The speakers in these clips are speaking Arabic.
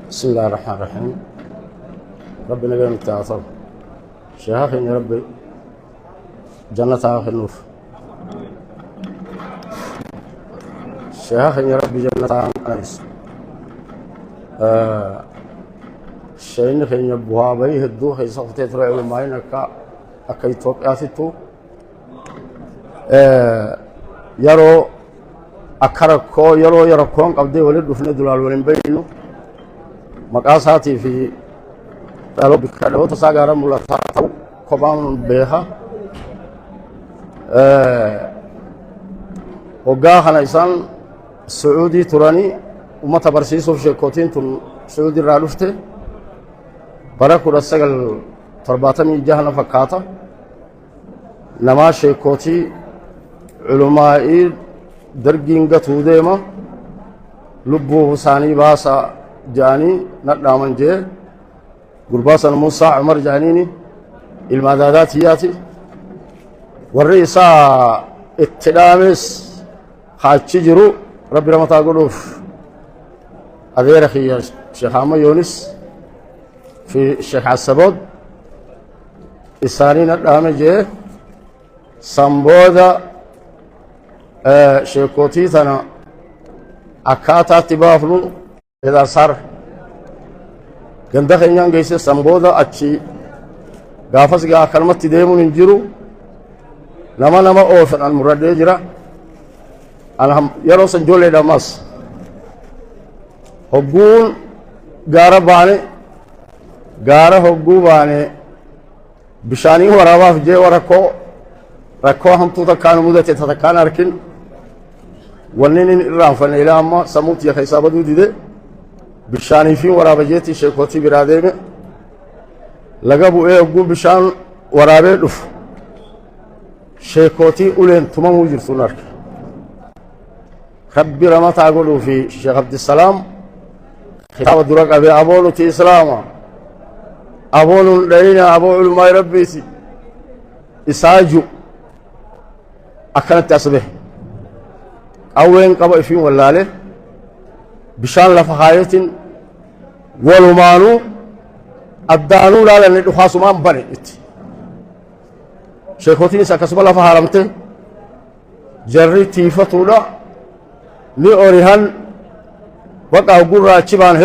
بسم الله الرحمن الرحيم. ربنا قال متعاطف شيخ يا ربي جنة آخر النور شيخ يا ربي جنة آخر شيء خير يبوها بيه الدوخ يسقط يترى الماين أكيد توك أثيتو يرو أكركو يرو كون قبضي ولد دفن دولار ولين بينو مقاساتي في قالوا بكرة تساعر ملتا كمان بيها وجاه هنايسان سعودي تراني وما تبرسيسو في شيكوتين تون سعودي رالوفته بركو رسال ترباتا من جهنا فكاتا نما شيكوتي علمائي درجينغا توديما لبو حساني باسا جاني نقدامن جي غرباسا موسى عمر جانيني المدادات هياتي والرئيسا اتدامس خاتشي جرو ربي رمتا قلوف أغير أخي الشيخ عمو يونس في الشيخ عسبود إساني نقدامن جي سامبودا شيكوتي ثنا أكاتا تبافلو إذا صار كندا خيان جيس سامبودا أشي غافس غا كلمة تديمون إنجرو نما أوفن المراد يجرا أنا يروس جولي دماس هجون غارة باني غارة هجو باني بشاني ورا في جي وركو ركوا هم تتكان مدة تتكان أركن ونين رافن إلى أما سموت يا خيسابة دودي بشاني في ورا بجيتي شيكوتي برادين لقبوا إيه أقول بشان ورا بيدف شيكوتي أولين ثم موجر سنارك خبر ما تقولوا في الشيخ عبد السلام خطاب الدرق أبي أبولو تي إسلاما أبولو لينا أبولو ما يربيسي إساجو أكنت أصبح أوين قبل فين ولا له بشان لفحاية ولمانو الدانو لا لأن الخاص ما بنيت شيخوتي سكسب لفحارمته جري تيفتولا لأوريهن وقع قرر شبان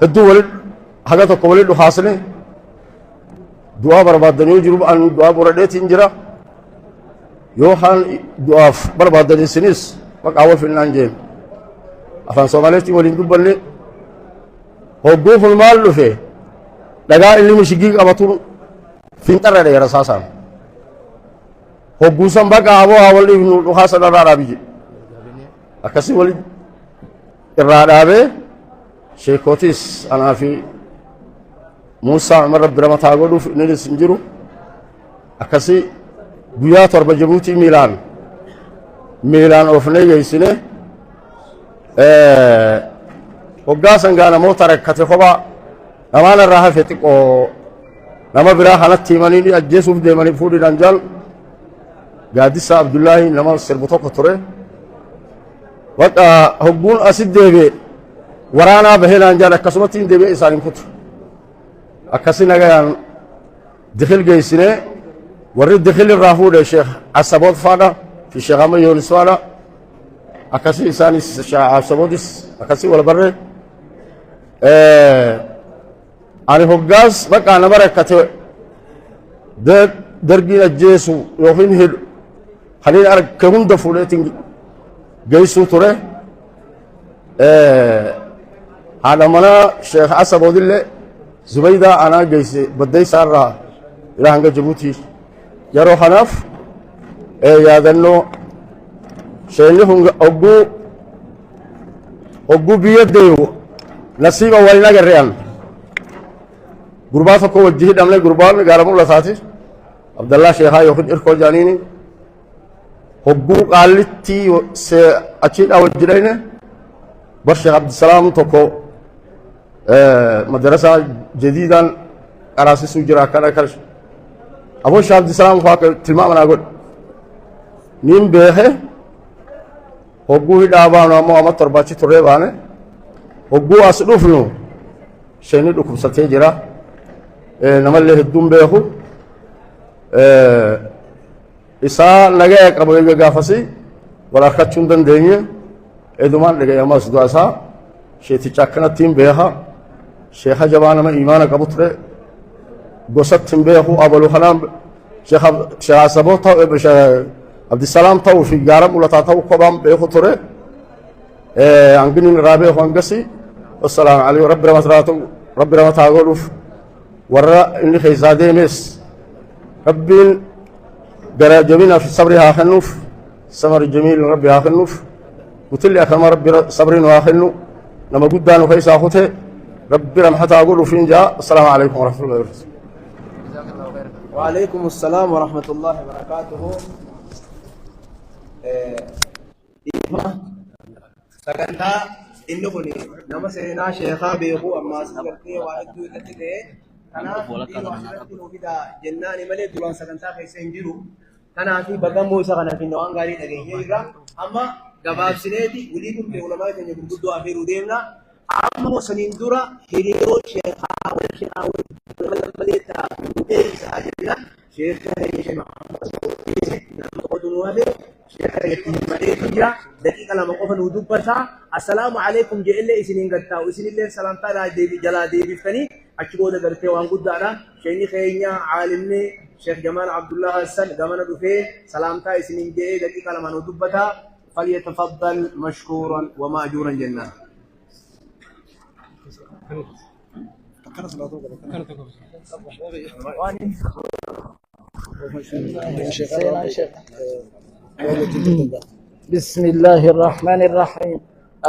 هدو ولد حاجات قبل حاصله دعاء برباد دنيو جروب أن دعاء بردت إنجرا يوحان دعاء برباد دنيو سنيس وقع أول في النانجيل أفان سوماليتي ولين دبلي هو قوف المال له فيه لقى اللي مش جيج أبطون فين ترى ده رصاصا هو قوسم بقى أبوه أولي من الحاصل الرابي أكسي ولد الرابي شيكوتيس أنا في موسى عمر رب رمى تاغلو في نيل سنجرو أكسي بيات ورب جبوتي ميلان أوفني يسنه وقاسن قانا موترك كتخبا نمان الراحة فتك أو نما برا حالات تيمانيني أجيسو في ديماني فوري رنجال قادسة عبد الله نما سربطو كتره وقا هقون أسد ديبي ورانا بهلا رنجال أكسومتين ديبي إسانين كتر أكسي نغيان دخل جيسينه ورد دخل الرافود الشيخ عصبوت فادا في الشيخ عمو يونس فادا أكسي إساني الشيخ عصبوتيس أكسي ولا بره أنا هقاس بقى أنا بركته درجين الجيسو يوفين هيل خليني أرك كم دفولتين جيسو تره هذا منا الشيخ عصبوت الله زبيدة أنا جيس بدي سارة إلى هنگا جبوتي يارو حنف يا ذنو شيء هنگا أبو بيديو نصيب أولنا جريان غربات كو وجهي دمله غربان غارمو لساتي عبد الله شيخا يوخد إركو جانيني أبو قالتي سي أشيد أوجدينه برشة عبد السلام توكو مدرسة جديدا أراسي سجرا كذا كرش أبو شاب السلام فاك تلمام أنا أقول نيم به هجوه دابان وما ترباشي تريبانه هجوه أسلوفنو شيني لكم ستيجرا نمله الدم بهو إسا لقى قبل جافسي ولا خدشون دنيا إدمان لقى يماس دواسا شيء تجاكنا تيم بها شيخ جبانا ما إيمانا كبتره قصت تيم بهو أبلو خلام شيخ سبو تاو عبد السلام تاو في جارم ولا تاو قبام بهو تره عنقني رابع وانقسي والسلام عليكم رب رمت أقولف ورا إني خيزادي مس ربي جرى جميلنا في صبرها خنوف سمر الجميل ربي خنوف وتلي أكرم ربي صبر واخنو لما قدانو خيس أخوته ربي رمحة أقول فين جاء السلام عليكم ورحمة الله وبركاته. وعليكم السلام ورحمة الله وبركاته. سكنتا إنه كني نما سينا شيخا بيهو أما سكنتي واحد دو تتلي أنا في وكذا جناني ملك دولان سكنتا في سنجرو أنا في بقام سكنا في نوان غاري تجيه أما جواب سنتي وليكم بعلماء كن يقولوا دعاء في رودينا أما سنندورا هيرو شيخا وشيخا مليتا إيه شيخا شيخا دقيقة لما قفن ودوب بسا السلام عليكم جاء الله إسنين قدتا وإسنين الله سلام تعالى جلا دي بفتني أشكو ده قرتي وانقود دارا شيني خيرنا عالمني شيخ جمال عبد الله حسن قمنا دوفي سلام تعالى إسنين جاء دقيقة لما ندوب بتا فليتفضل مشكورا ومأجورا جنة بسم الله الرحمن الرحيم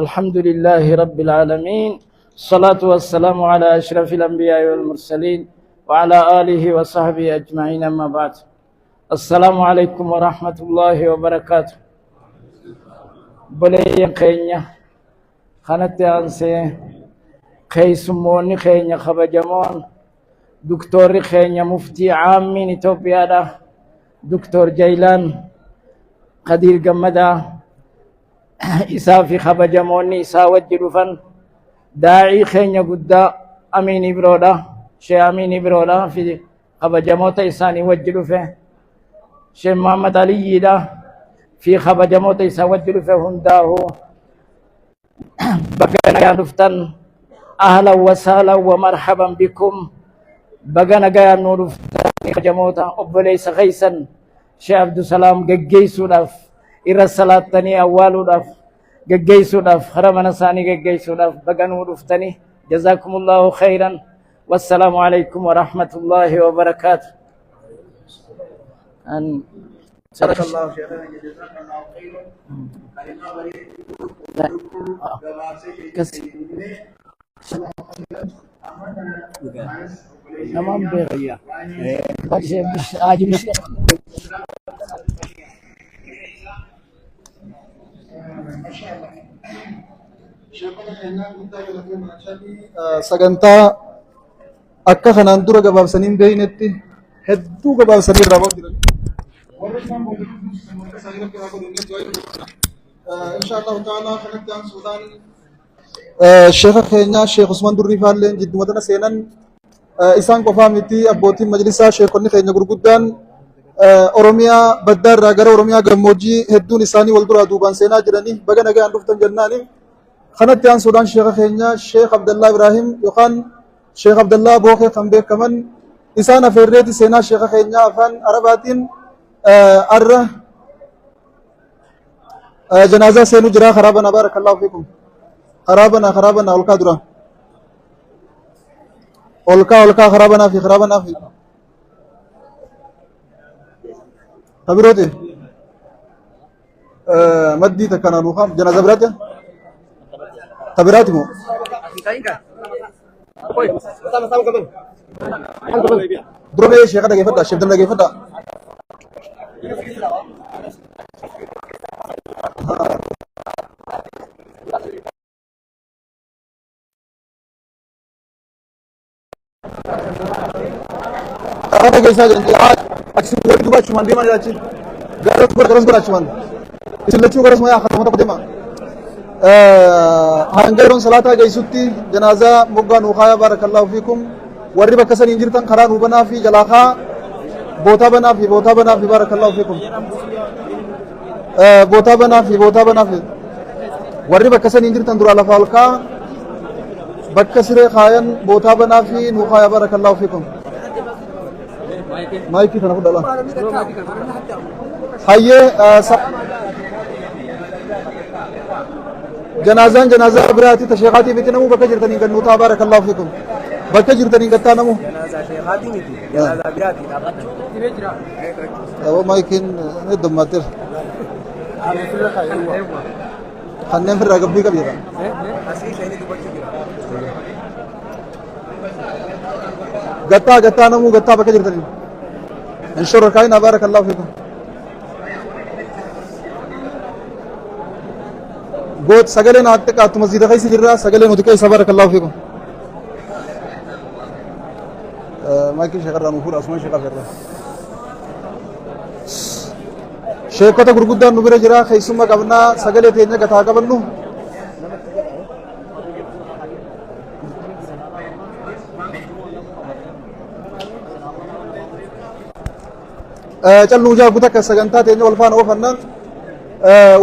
الحمد لله رب العالمين الصلاة والسلام على أشرف الأنبياء والمرسلين وعلى آله وصحبه أجمعين أما بعد السلام عليكم ورحمة الله وبركاته بلي خينيا خانت أنسي خيسموني خينيا خبجمون دكتور خينيا مفتي عام من إثيوبيا دكتور جيلان قدير جمدا إسافي خبجموني إسا وجلوفن داعي خينيا قدا أمين إبرودا شي أمين إبرودا في خبجموتا إساني وجلوفه شي محمد علي دا في خبجموتا إسا وجلوفه هنداه بقنا يا دفتن أهلا وسهلا ومرحبا بكم بقنا يا نور خبجموتا أبليس خيسا شيخ عبد السلام جيسوداف إرى الصلاة تاني أولوداف جيسوداف خرمنا ثاني جيسوداف بقنو رفتني جزاكم الله خيرا والسلام عليكم ورحمة الله وبركاته. أن صدق الله شيخنا جزاك الله خيرا. نمام بغيا مش عاجب مش sagantaa akka kanaan dura gabaabsaniin beeynetti hedduu gabaabsanii irraa ba'u jiran. Inshaallahu ta'ala kanatti aansuudhaan sheekha keenya Sheekh Usman Durrii faalleen jidduma tana seenan isaan qofaa miti abbootiin majlisaa sheekonni keenya gurguddaan Oromiyaa baddaa irraa gara Oromiyaa gammoojjii hedduun isaanii wal duraa duubaan seenaa jiranii baga nagaan dhuftan jennaani. kanatti aansuudhaan sheekha keenya Sheekh Abdallah Ibrahim yookaan Sheekh Abdallah Bookee kan beekaman isaan afeerreeti seenaa sheekha keenya afaan Arabaatiin arra janaazaa seenuu jira. Kharaabana baarakallahu fiikum. Kharaabana olkaa dura olkaa kharaabana fi tabirooti maddii takkanaa nuuqaam janaazaa biraati tabiraati moo dura mee sheekha dhageeffadha sheekha dhageeffadha Salata keessa jiraat achi wal duba achumaan deemaa jiraachi. Garas godha achumaan. Isin lachuu garas mayaa akkasuma tokko deema. Hanga yeroon salaataa geessutti janaazaa moggaa nuu kaaya baarakallahu fiikum. Warri bakka saniin jirtan karaa nuu banaa fi jalaa kaa bootaa banaa fi baarakallahu fiikum. Bootaa banaa fi warri bakka saniin jirtan dura lafa halkaa bakka siree kaayan bootaa banaa fi nuu kaaya baarakallahu fiikum. Maayikii kana fudhala. Hayyee janaazaa biraati ta sheekaatii miti namuu bakka jirtaniin gannuu ta'a baarakallahu fiikum. Bakka jirtaniin gattaa namu. Janaaza sheekaatii miti. Janaaza biraati dhaabbata. Maayikiin heddummaatteera. Kanneen firraa gabbii qabeera. Asii isheen dubbachuu jira. Gattaa namuu gattaa bakka jirtaniin. Inshorra kaayinaa baarakallahu fiikum. Goot sagalee na xiqqaattu masjiida keessa jirra sagalee nuti keessa baarakallahu fiikum. Maayikiin sheekarraa nuu fuudha asumaan sheekaa firraa. Sheekota gurguddaan nu bira jira keessummaa qabnaa sagalee teenya gataa qabannu. Calluu jaa guutaa sagantaa teenya wal faana oofanna.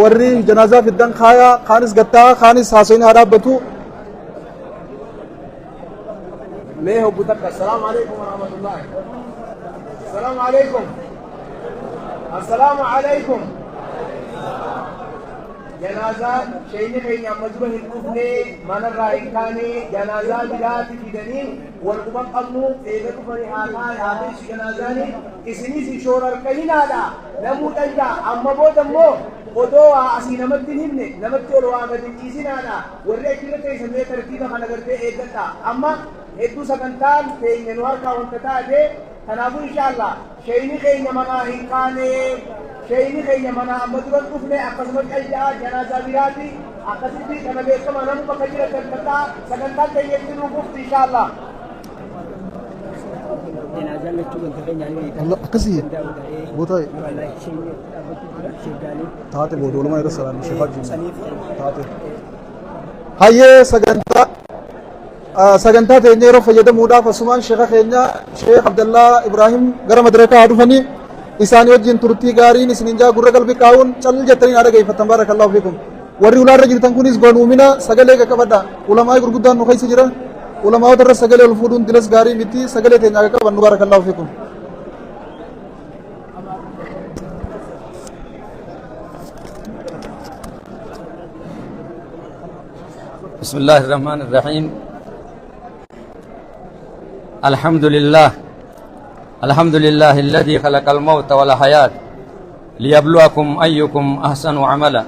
Warri janaazaa fiddan kaayaa kaanis gattaa kaanis haasoyni haa dhaabbatu. Mee hobbu takka assalaamu alaikum warahmatullahi. Assalaamu alaikum. Assalaamu alaikum. Janazaa shayni keenya amma dura hin dhufne manarraa hin kaane janazaa biraati fidanii wal quban qabnu eega dhufanii haadheessi janazaani isinis shoorarkayinaadha namuu dhanjaa amma booda immoo odoo waa asii namatti hin himne namatti ol waa gadi ciisinaadha warri achirra teessan mee tartiiba kana gartee eeggadha amma hedduu sagantaan keenya nu harkaa wanta taate kanaafuu inshaallah shayni keenya manaa hin kaane shayni keenya manaa amma duran dhufne akkasumas qal'aa janazaa biraati akkasitti kana beekama namu bakka jira sagantaan keenya itti nu gufti inshaallah. Akkasii boota taate boodoluma irra salaam sheekhaa taate hayyee sagantaa teenya yeroo fayyadamuudhaaf asumaan sheekha keenya sheekh Abdallaa Ibrahim gara madarakaa haa dhufanii isaanii wajjin turtii gaariin isinin jaa gurra qalbii qaawun cal jettanii haa dhageeffattan baarakallahu fiikum. Warri ulaarra jirtan kunis gonuumina sagalee qaqqabadha. Ulamaa gurguddaan nu keessa jira. Ulamaawota irra sagalee ol fuudhuun dilas gaarii miti sagalee teenya qaqqabannu baarakallahu fiikum. بسم الله الرحمن الرحيم. الحمد لله الذي خلق الموت والحياة ليبلوكم أيكم أحسن عملا.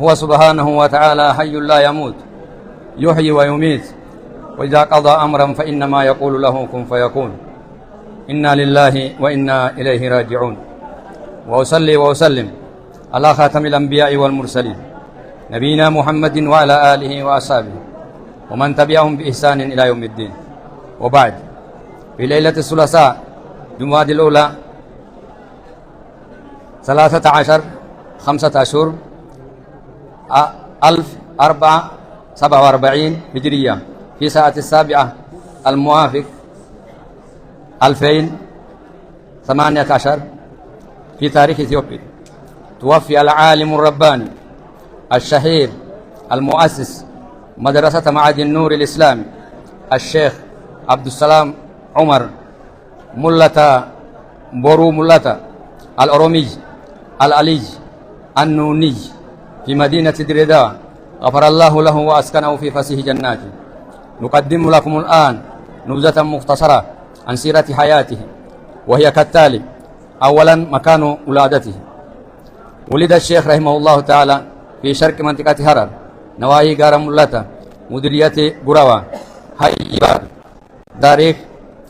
هو سبحانه وتعالى حي لا يموت يحيي ويميت وإذا قضى أمرا فإنما يقول له كن فيكون. إنا لله وإنا إليه راجعون. وأصلي وأسلم على خاتم الأنبياء والمرسلين نبينا محمد وعلى آله وأصحابه ومن تبعهم بإحسان إلى يوم الدين. وبعد، في ليلة الثلاثاء جماد الأولى 13 أشهر 1447 هجرية في ساعة 7 الموافق 2018 في تاريخ إثيوبيا توفي العالم الرباني الشهير المؤسس مدرسة معهد النور الإسلامي الشيخ عبد السلام عمر ملة بورو ملة الأرومي العلي النوني في مدينة دريدة غفر الله له وأسكنه في فسيح جناته. نقدم لكم الآن نبذة مختصرة عن سيرة حياته وهي كالتالي. أولا مكان ولادته. ولد الشيخ رحمه الله تعالى في شرق منطقة هرر نواهي غار ملة مديرية قروة هيبار تاريخ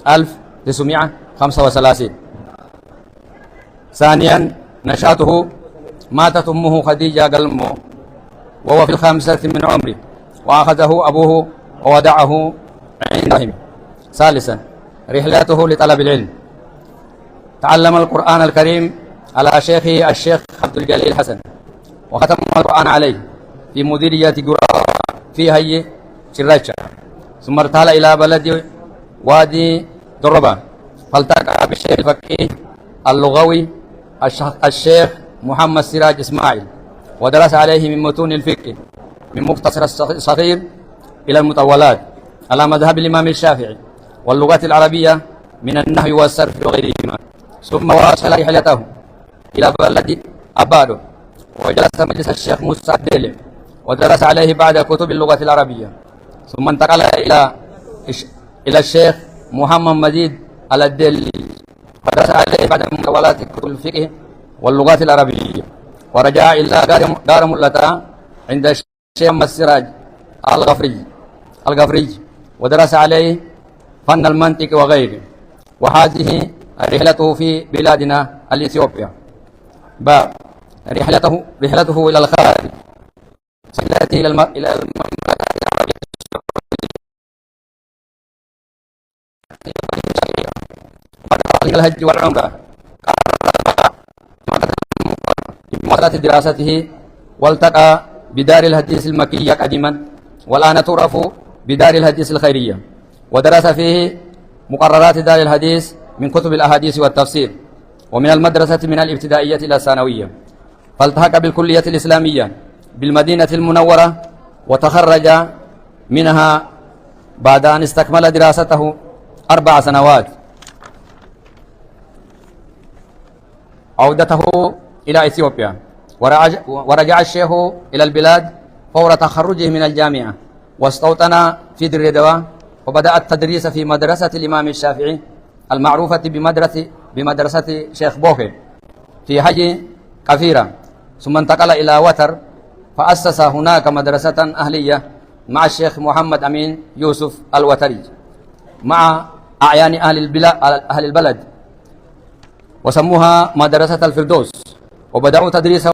1935. ثانيا نشاته ماتت أمه خديجة قلمو وهو في 5 من عمره وأخذه أبوه وودعه عندهم. ثالثا رحلته لطلب العلم تعلم القرآن الكريم على شيخه الشيخ عبد الجليل حسن، وختم القرآن عليه في مديرية قرى في هي شرشة، ثم ارتحل إلى بلد وادي دربة، فالتقى بالشيخ الفقيه اللغوي الشيخ محمد سراج إسماعيل، ودرس عليه من متون الفقه من مختصر الصغير إلى المطولات على مذهب الإمام الشافعي، واللغة العربية من النحو والصرف وغيرهما. ثم واصل رحلته إلى بلد أبادو، وجلس مجلس الشيخ موسى الديلي، ودرس عليه بعد كتب اللغة العربية. ثم انتقل إلى الشيخ محمد مجيد الديلي، ودرس عليه بعد مطولات كتب الفقه واللغات العربية، ورجع إلى دار ملتا عند الشيخ محمد سراج الغفري، ودرس عليه فن المنطق وغيره. وهذه رحلته في بلادنا الإثيوبيا. باب رحلته إلى الخارج، رحلته إلى المملكة العربية بعد الحج والعمرة بمواصلة دراسته، والتقى بدار الحديث المكية قديما، والآن تعرف بدار الحديث الخيرية، ودرس فيه مقررات دار الحديث من كتب الأحاديث والتفسير، ومن المدرسة من الابتدائية إلى الثانوية، فالتحق بالكلية الإسلامية بالمدينة المنورة، وتخرج منها بعد أن استكمل دراسته 4 سنوات. عودته إلى إثيوبيا، ورجع الشيخ إلى البلاد فور تخرجه من الجامعة، واستوطن في دردوة، وبدأ التدريس في مدرسة الإمام الشافعي المعروفة بمدرسة شيخ بوكي في حي كفيرة، ثم انتقل إلى وتر، فأسس هناك مدرسة أهلية مع الشيخ محمد أمين يوسف الوتري مع أعيان أهل البلد، وسموها مدرسة الفردوس، وبدأوا تدريسه